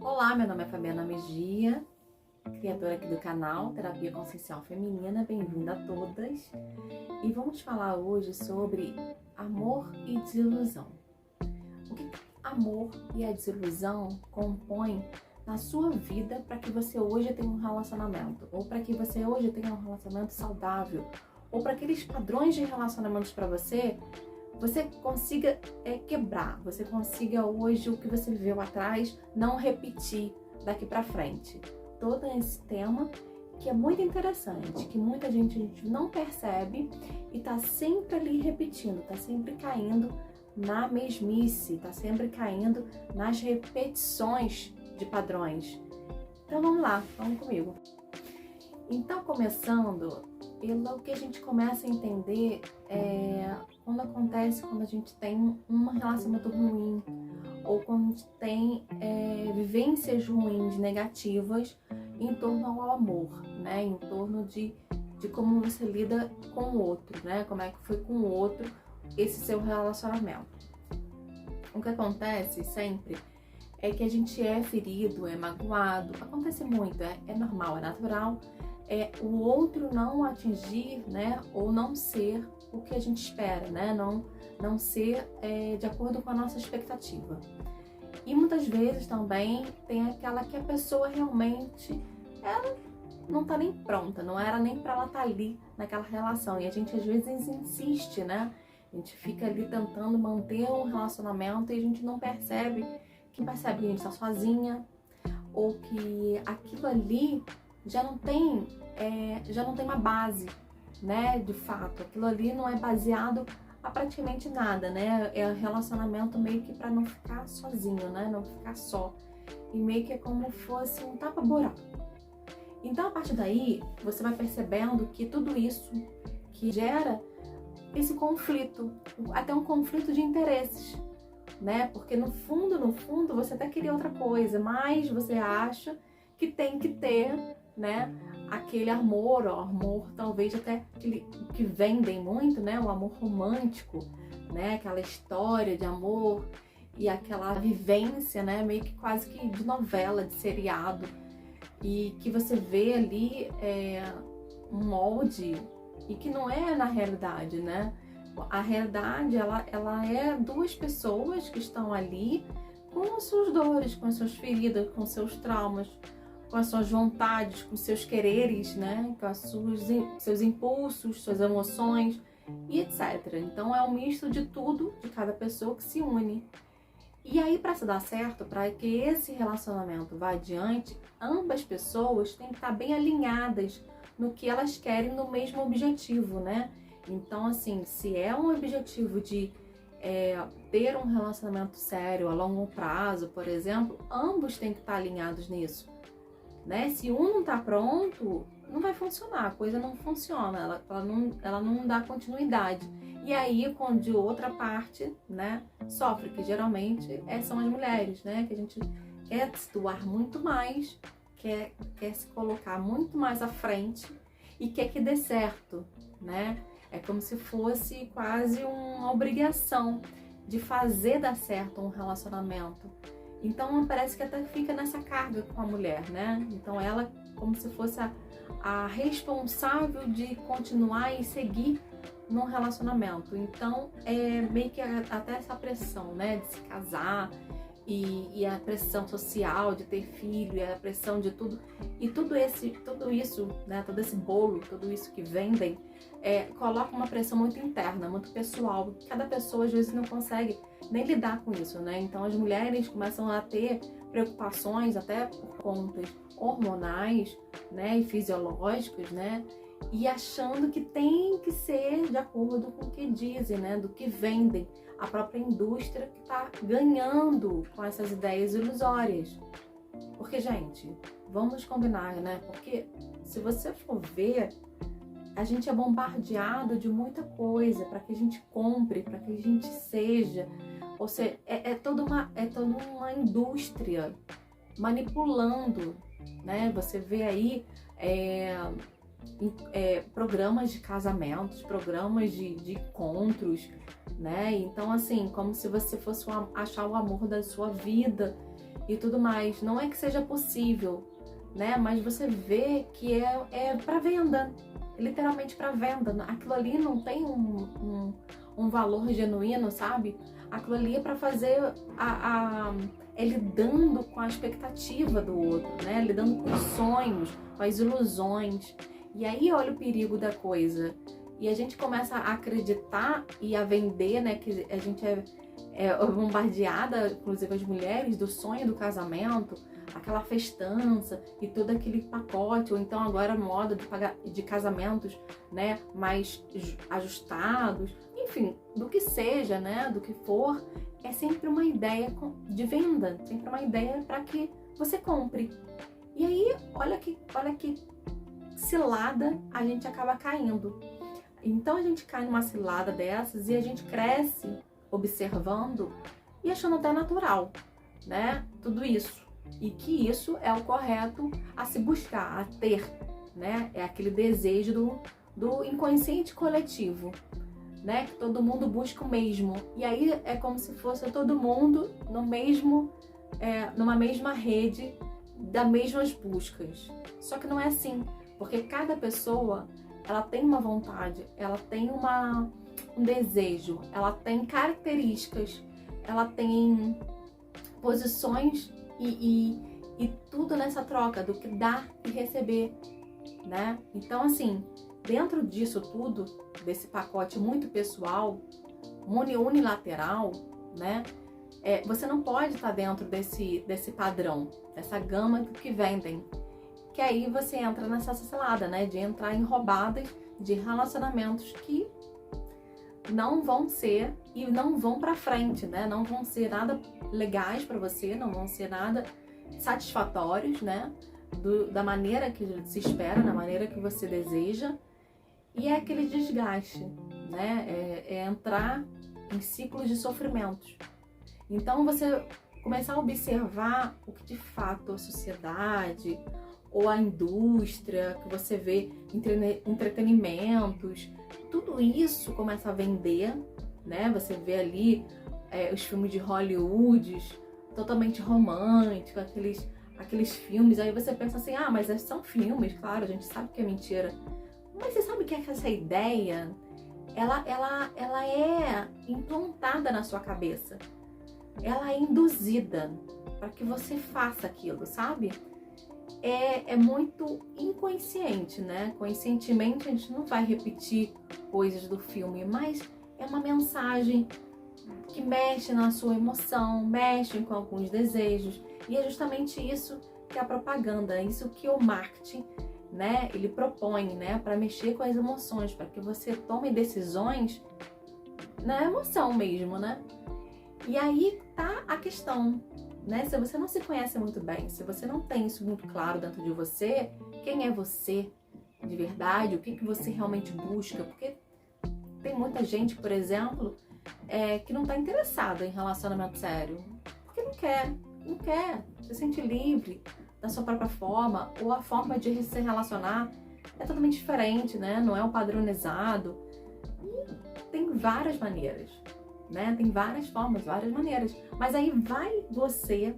Olá, meu nome é Fabiana Megia, criadora aqui do canal Terapia Consciencial Feminina. Bem-vinda a todas. E vamos falar hoje sobre amor e desilusão. O que amor e a desilusão compõem na sua vida para que você hoje tenha um relacionamento, ou para que você hoje tenha um relacionamento saudável, ou para aqueles padrões de relacionamentos para você consiga quebrar, você consiga hoje o que você viveu atrás não repetir daqui para frente. Todo esse tema que é muito interessante, que muita gente não percebe e tá sempre ali repetindo, tá sempre caindo na mesmice, tá sempre caindo nas repetições de padrões. Então vamos lá, vamos comigo. Então, começando, pelo que a gente começa a entender quando a gente tem um relacionamento ruim, ou quando a gente tem vivências ruins, negativas, em torno ao amor, né? Em torno de como você lida com o outro, né? Como é que foi com o outro esse seu relacionamento. O que acontece sempre é que a gente é ferido, é magoado, acontece muito, é normal, é natural, o outro não atingir, né, ou não ser o que a gente espera, né, não ser de acordo com a nossa expectativa. E muitas vezes também tem aquela que a pessoa realmente, ela não tá nem pronta, não era nem para ela estar ali naquela relação, e a gente às vezes insiste, né, a gente fica ali tentando manter um relacionamento e a gente não percebe que a gente tá sozinha, ou que aquilo ali já não tem uma base, né, de fato. Aquilo ali não é baseado a praticamente nada, né, é um relacionamento meio que para não ficar sozinho, né, não ficar só, e meio que é como fosse um tapa-buraco. Então, a partir daí, você vai percebendo que tudo isso que gera esse conflito, até um conflito de interesses, né? Porque no fundo, você até queria outra coisa, mas você acha que tem que ter, né, aquele amor, ó, amor talvez até aquele que vendem muito, né, o amor romântico, né, aquela história de amor e aquela vivência, né, meio que quase que de novela, de seriado, e que você vê ali um molde e que não é na realidade, né? A realidade, ela é duas pessoas que estão ali com as suas dores, com as suas feridas, com seus traumas, com as suas vontades, com seus quereres, né? Com seus impulsos, suas emoções e etc. Então é um misto de tudo, de cada pessoa que se une. E aí, para se dar certo, para que esse relacionamento vá adiante, ambas pessoas têm que estar bem alinhadas no que elas querem, no mesmo objetivo, né? Então, assim, se é um objetivo de ter um relacionamento sério a longo prazo, por exemplo, ambos têm que estar alinhados nisso, né? Se um não está pronto, não vai funcionar, a coisa não funciona, ela não dá continuidade. E aí, quando de outra parte, né, sofre, que geralmente são as mulheres, né? Que a gente quer se doar muito mais, quer se colocar muito mais à frente e quer que dê certo, né? É como se fosse quase uma obrigação de fazer dar certo um relacionamento. Então parece que até fica nessa carga com a mulher, né? Então ela como se fosse a responsável de continuar e seguir num relacionamento. Então é meio que até essa pressão, né? De se casar e a pressão social de ter filho, e a pressão de tudo. E tudo isso, né? Todo esse bolo, tudo isso que vendem, coloca uma pressão muito interna, muito pessoal. Cada pessoa às vezes não consegue nem lidar com isso, né? Então as mulheres começam a ter preocupações até por contas hormonais, né, e fisiológicas, né? E achando que tem que ser de acordo com o que dizem, né? Do que vendem. A própria indústria que está ganhando com essas ideias ilusórias. Porque, gente, vamos combinar, né? Porque se você for ver, a gente é bombardeado de muita coisa para que a gente compre, para que a gente seja. Ou seja, é toda uma indústria manipulando, né? Você vê aí programas de casamentos, programas de encontros, né? Então, assim, como se você fosse achar o amor da sua vida e tudo mais. Não é que seja possível, né? Mas você vê que é para venda, literalmente para venda. Aquilo ali não tem um valor genuíno, sabe? Aquilo ali é para fazer é lidando com a expectativa do outro, né? Lidando com os sonhos, com as ilusões. E aí olha o perigo da coisa. E a gente começa a acreditar e a vender, né? Que a gente é bombardeada, inclusive as mulheres, do sonho do casamento, aquela festança e todo aquele pacote, ou então agora moda de casamentos, né, mais ajustados, enfim, do que seja, né, do que for, é sempre uma ideia de venda, sempre uma ideia para que você compre. E aí, olha que cilada a gente acaba caindo. Então a gente cai numa cilada dessas e a gente cresce observando e achando até natural, né? Tudo isso. E que isso é o correto a se buscar, a ter, né? É aquele desejo do inconsciente coletivo, né? Que todo mundo busca o mesmo. E aí é como se fosse todo mundo no mesmo, numa mesma rede das mesmas buscas. Só que não é assim, porque cada pessoa ela tem uma vontade, ela tem um desejo, ela tem características, ela tem posições e tudo nessa troca do que dar e receber, né? Então, assim, dentro disso tudo, desse pacote muito pessoal, unilateral, né? Você não pode estar dentro desse padrão, dessa gama que vendem. Que aí você entra nessa cilada, né? De entrar em roubadas de relacionamentos que não vão ser e não vão pra frente, né? Não vão ser nada legais pra você, não vão ser nada satisfatórios, né? Da maneira que se espera, da maneira que você deseja. E é aquele desgaste, né? É entrar em ciclos de sofrimentos. Então você começar a observar o que de fato a sociedade ou a indústria, que você vê entretenimentos, tudo isso começa a vender, né? Você vê ali os filmes de Hollywood, totalmente românticos, aqueles filmes, aí você pensa assim, mas são filmes, claro, a gente sabe que é mentira. Mas você sabe que essa ideia, ela é implantada na sua cabeça. Ela é induzida para que você faça aquilo, sabe? É muito inconsciente, né? Conscientemente a gente não vai repetir coisas do filme, mas é uma mensagem que mexe na sua emoção, mexe com alguns desejos. E é justamente isso que a propaganda, isso que o marketing, né, ele propõe, né, para mexer com as emoções, para que você tome decisões na emoção mesmo, né? E aí tá a questão, né? Se você não se conhece muito bem, se você não tem isso muito claro dentro de você, quem é você de verdade, o que você realmente busca, porque tem muita gente, por exemplo, que não tá interessada em relacionamento sério, porque não quer, se sente livre da sua própria forma, ou a forma de se relacionar é totalmente diferente, né? Não é o padronizado. E tem várias maneiras, né? Tem várias formas, várias maneiras. Mas aí vai você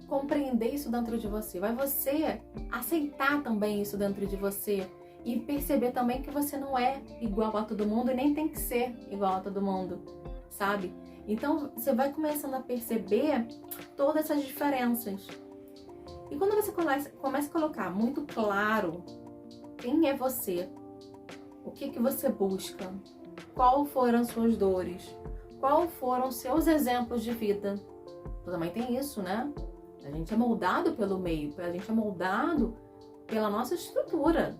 compreender isso dentro de você, vai você aceitar também isso dentro de você e perceber também que você não é igual a todo mundo e nem tem que ser igual a todo mundo, sabe? Então você vai começando a perceber todas essas diferenças. E quando você começa a colocar muito claro quem é você, o que você busca, quais foram as suas dores, quais foram os seus exemplos de vida. Também tem isso, né? A gente é moldado pelo meio, a gente é moldado pela nossa estrutura,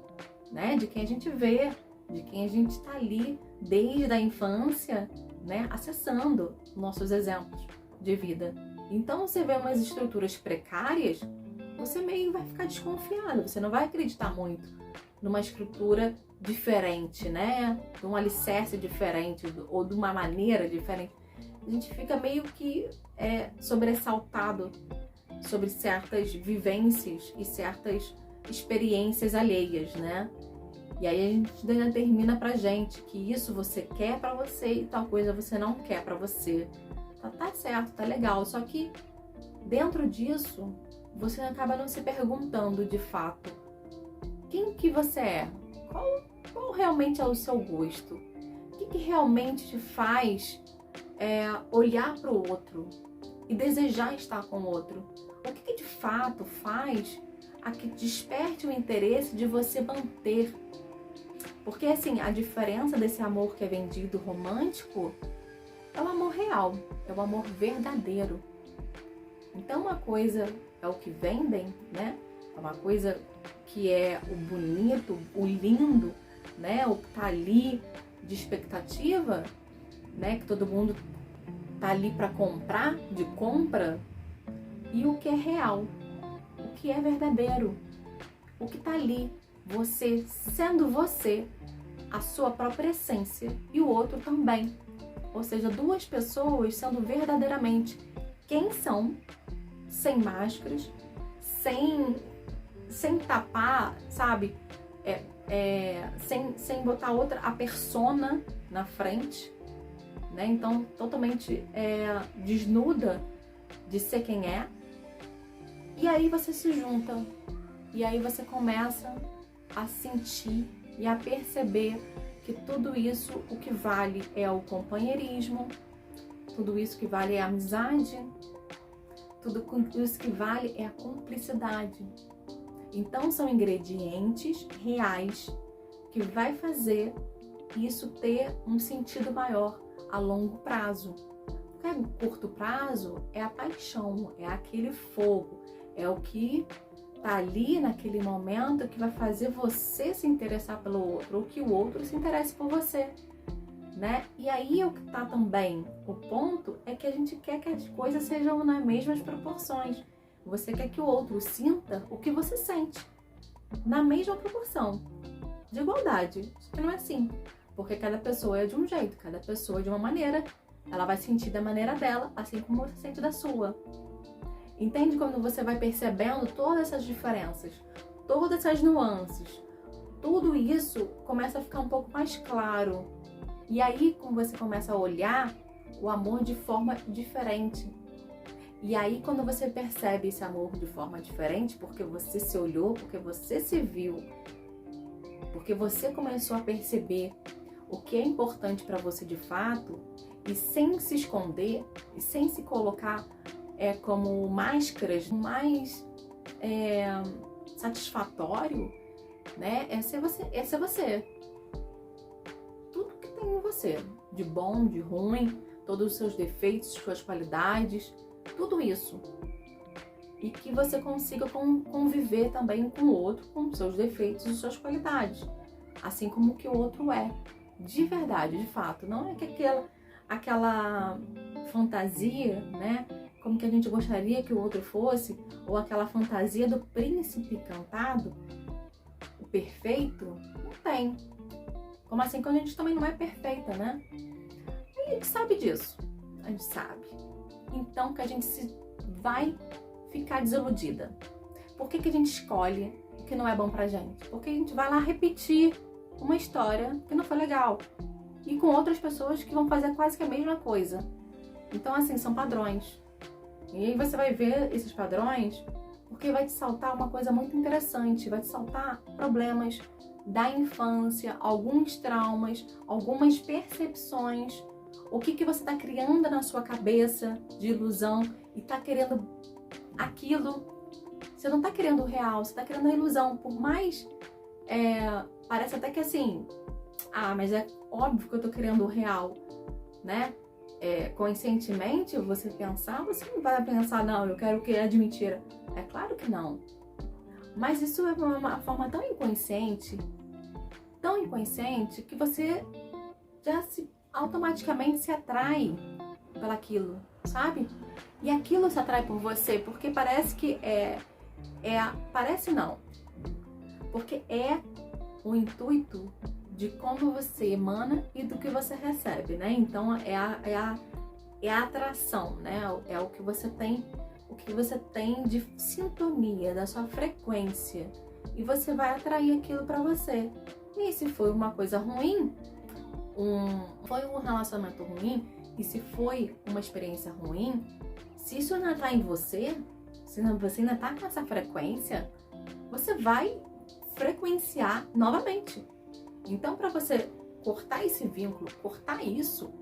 né? De quem a gente vê, de quem a gente está ali desde a infância, né? Acessando nossos exemplos de vida. Então, você vê umas estruturas precárias, você meio vai ficar desconfiado, você não vai acreditar muito numa estrutura diferente, né? De um alicerce diferente ou de uma maneira diferente. A gente fica meio que sobressaltado sobre certas vivências e certas experiências alheias, né? E aí a gente determina pra gente que isso você quer pra você e tal coisa você não quer pra você. tá certo, tá legal. Só que dentro disso, você acaba não se perguntando de fato quem que você é, qual realmente é o seu gosto, o que realmente te faz olhar para o outro e desejar estar com o outro, o que de fato faz a que desperte o interesse de você manter. Porque assim, a diferença desse amor que é vendido romântico é o amor real, é o amor verdadeiro. Então uma coisa é o que vendem, né? É uma coisa que é o bonito, o lindo, né? O que tá ali de expectativa, né? Que todo mundo tá ali para comprar, de compra. E o que é real, o que é verdadeiro, o que tá ali, você sendo você, a sua própria essência e o outro também. Ou seja, duas pessoas sendo verdadeiramente quem são, sem máscaras, sem tapar, sabe? Sem botar a persona na frente, né? Então, totalmente desnuda de ser quem é. E aí você se junta, e aí você começa a sentir e a perceber que tudo isso, o que vale é o companheirismo, tudo isso que vale é a amizade, tudo isso que vale é a cumplicidade. Então são ingredientes reais que vai fazer isso ter um sentido maior a longo prazo. Porque a curto prazo é a paixão, é aquele fogo, é o que tá ali naquele momento que vai fazer você se interessar pelo outro, ou que o outro se interesse por você, né? E aí o que tá também, o ponto é que a gente quer que as coisas sejam nas mesmas proporções. Você quer que o outro sinta o que você sente, na mesma proporção, de igualdade. Isso que não é assim, porque cada pessoa é de um jeito, cada pessoa é de uma maneira, ela vai sentir da maneira dela, assim como você sente da sua. Entende quando você vai percebendo todas essas diferenças, todas essas nuances, tudo isso começa a ficar um pouco mais claro. E aí, quando você começa a olhar o amor de forma diferente. E aí, quando você percebe esse amor de forma diferente, porque você se olhou, porque você se viu, porque você começou a perceber o que é importante para você de fato, e sem se esconder, e sem se colocar como máscaras, mais satisfatório, né? É ser você. Tudo que tem em você, de bom, de ruim, todos os seus defeitos, suas qualidades, tudo isso. E que você consiga conviver também com o outro, com seus defeitos e suas qualidades. Assim como que o outro é. De verdade, de fato. Não é que aquela fantasia, né? Como que a gente gostaria que o outro fosse, ou aquela fantasia do príncipe encantado, o perfeito, não tem. Como assim que a gente também não é perfeita, né? E a gente sabe disso, a gente sabe. Então que a gente vai ficar desiludida. Por que a gente escolhe o que não é bom pra gente? Porque a gente vai lá repetir uma história que não foi legal. E com outras pessoas que vão fazer quase que a mesma coisa. Então assim, são padrões. E aí você vai ver esses padrões porque vai te saltar uma coisa muito interessante, vai te saltar problemas da infância, alguns traumas, algumas percepções, o que você está criando na sua cabeça de ilusão e está querendo aquilo. Você não está querendo o real, você está querendo a ilusão, por mais parece até que assim, mas é óbvio que eu estou querendo o real, né? Conscientemente você pensar, você não vai pensar, não, eu quero o que é de mentira. É claro que não. Mas isso é uma forma tão inconsciente que você já automaticamente se atrai pelaquilo, sabe? E aquilo se atrai por você, porque parece que parece não. Porque é o intuito de como você emana e do que você recebe, né? Então é a atração, né? É o que você tem de sintonia, da sua frequência, e você vai atrair aquilo para você. E se foi uma coisa ruim, foi um relacionamento ruim, E se foi uma experiência ruim, se isso ainda está em você, se você ainda está com essa frequência, você vai frequenciar novamente. Então, para você cortar esse vínculo, cortar isso,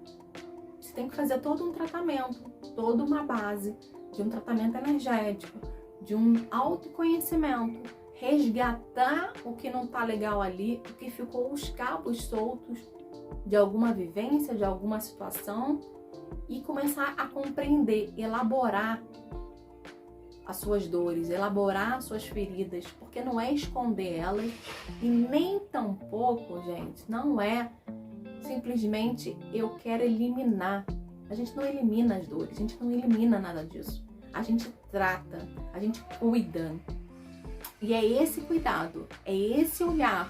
você tem que fazer todo um tratamento, toda uma base de um tratamento energético, de um autoconhecimento, resgatar o que não tá legal ali, o que ficou os cabos soltos de alguma vivência, de alguma situação, e começar a compreender, elaborar as suas dores, elaborar as suas feridas, porque não é esconder elas e nem tampouco, gente, não é simplesmente eu quero eliminar. A gente não elimina as dores, a gente não elimina nada disso. A gente trata, a gente cuida. E é esse cuidado, é esse olhar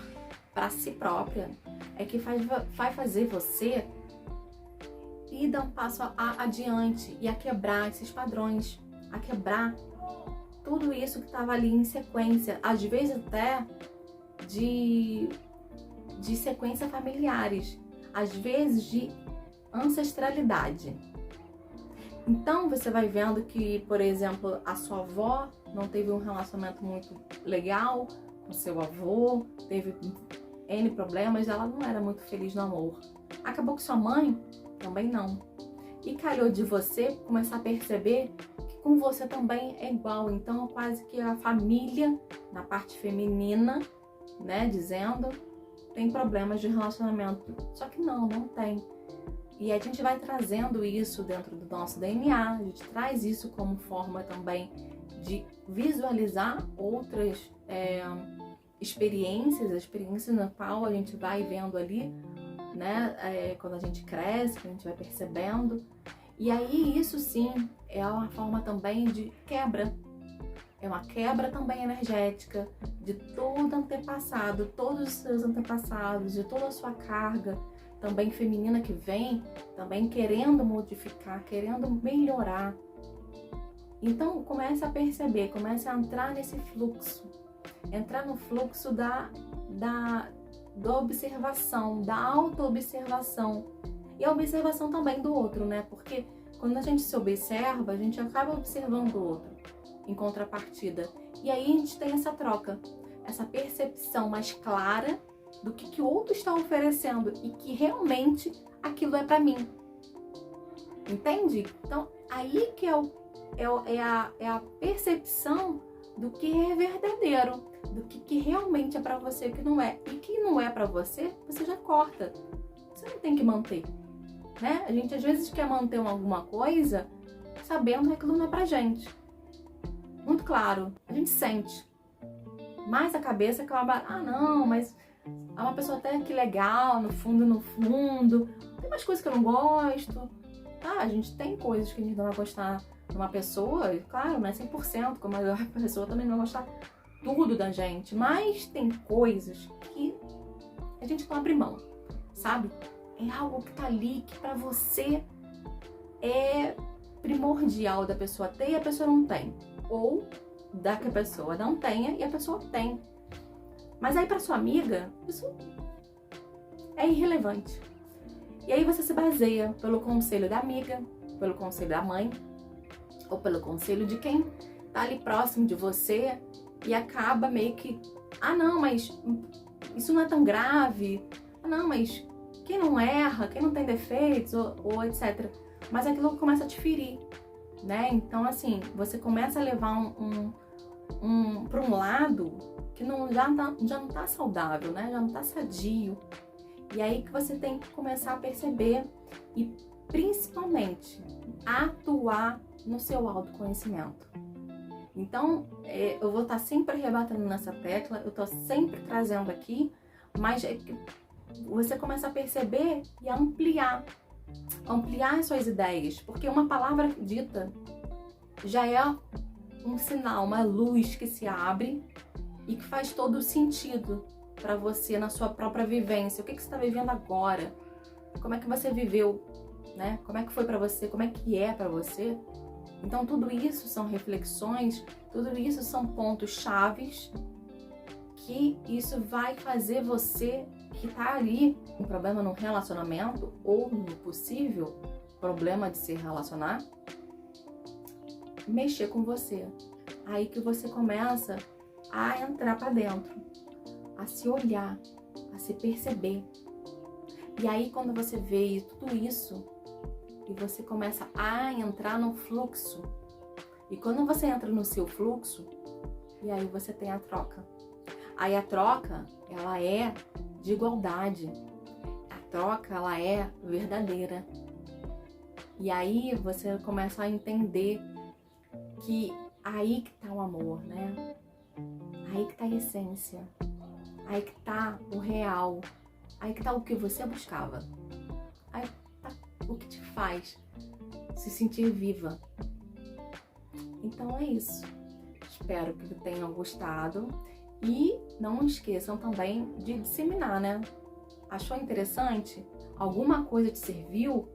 para si própria é que vai fazer você ir dar um passo adiante e a quebrar esses padrões, a quebrar tudo isso que estava ali em sequência, às vezes até de sequência familiares, às vezes de ancestralidade. Então você vai vendo que, por exemplo, a sua avó não teve um relacionamento muito legal com seu avô, teve N problemas, ela não era muito feliz no amor. Acabou que sua mãe também não. E calhou de você começar a perceber que com você também é igual. Então, quase que a família, na parte feminina, né, dizendo, tem problemas de relacionamento. Só que não tem. E a gente vai trazendo isso dentro do nosso DNA, a gente traz isso como forma também de visualizar outras experiências na qual a gente vai vendo ali, né, quando a gente cresce, que a gente vai percebendo. E aí isso sim é uma forma também de quebra. É uma quebra também energética de todo antepassado, todos os seus antepassados, de toda a sua carga também feminina que vem, também querendo modificar, querendo melhorar. Então comece a perceber, comece a entrar nesse fluxo, entrar no fluxo da observação, da auto-observação e a observação também do outro, né? Porque quando a gente se observa, a gente acaba observando o outro em contrapartida. E aí a gente tem essa troca, essa percepção mais clara do que o outro está oferecendo e que realmente aquilo é para mim. Entende? Então, aí que é a percepção do que é verdadeiro, do que realmente é para você e o que não é. E que não é para você, você já corta. Você não tem que manter, né? A gente às vezes quer manter alguma coisa sabendo que aquilo não é pra gente. Muito claro, a gente sente. Mas a cabeça acaba, não, mas é uma pessoa até que legal, no fundo, tem umas coisas que eu não gosto. Tá, a gente tem coisas que a gente não vai gostar de uma pessoa, e claro, não é 100%, como a pessoa também não vai gostar tudo da gente, mas tem coisas que a gente não abre mão, sabe? É algo que tá ali, que pra você é primordial da pessoa ter e a pessoa não tem. Ou da que a pessoa não tenha e a pessoa tem. Mas aí pra sua amiga, isso é irrelevante. E aí você se baseia pelo conselho da amiga, pelo conselho da mãe, ou pelo conselho de quem tá ali próximo de você e acaba meio que, não, mas isso não é tão grave, não, mas quem não erra, quem não tem defeitos, ou etc. Mas aquilo começa a te ferir, né? Então, assim, você começa a levar para um lado que já não tá saudável, né? Já não tá sadio. E aí que você tem que começar a perceber e, principalmente, atuar no seu autoconhecimento. Então, eu vou estar sempre rebatendo nessa tecla, eu tô sempre trazendo aqui, mas é que você começa a perceber e a ampliar as suas ideias, porque uma palavra dita já é um sinal, uma luz que se abre e que faz todo o sentido para você na sua própria vivência. O que você está vivendo agora? Como é que você viveu, né? Como é que foi para você? Como é que é para você? Então tudo isso são reflexões, tudo isso são pontos chaves que isso vai fazer você que tá ali com problema no relacionamento ou no possível problema de se relacionar, mexer com você. Aí que você começa a entrar para dentro, a se olhar, a se perceber. E aí quando você vê tudo isso, e você começa a entrar no fluxo, e quando você entra no seu fluxo, e aí você tem a troca. Aí a troca, ela é de igualdade. A troca, ela é verdadeira. E aí você começa a entender que aí que tá o amor, né? Aí que tá a essência. Aí que tá o real. Aí que tá o que você buscava. Aí tá o que te faz se sentir viva. Então é isso. Espero que tenham gostado. E não esqueçam também de disseminar, né? Achou interessante? Alguma coisa te serviu?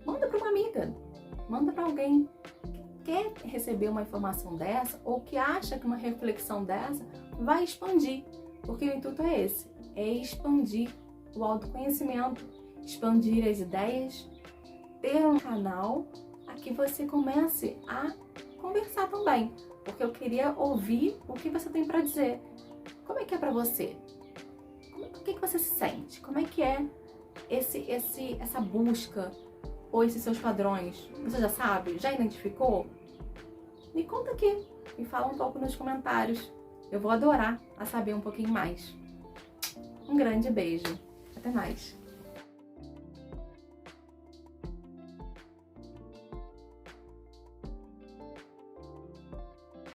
Manda para uma amiga. Manda para alguém que quer receber uma informação dessa ou que acha que uma reflexão dessa vai expandir. Porque o intuito é esse. É expandir o autoconhecimento, expandir as ideias, ter um canal a que você comece a conversar também, porque eu queria ouvir o que você tem para dizer. Como é que é para você? O que você se sente? Como é que é essa busca ou esses seus padrões? Você já sabe? Já identificou? Me conta aqui, me fala um pouco nos comentários. Eu vou adorar a saber um pouquinho mais. Um grande beijo. Até mais.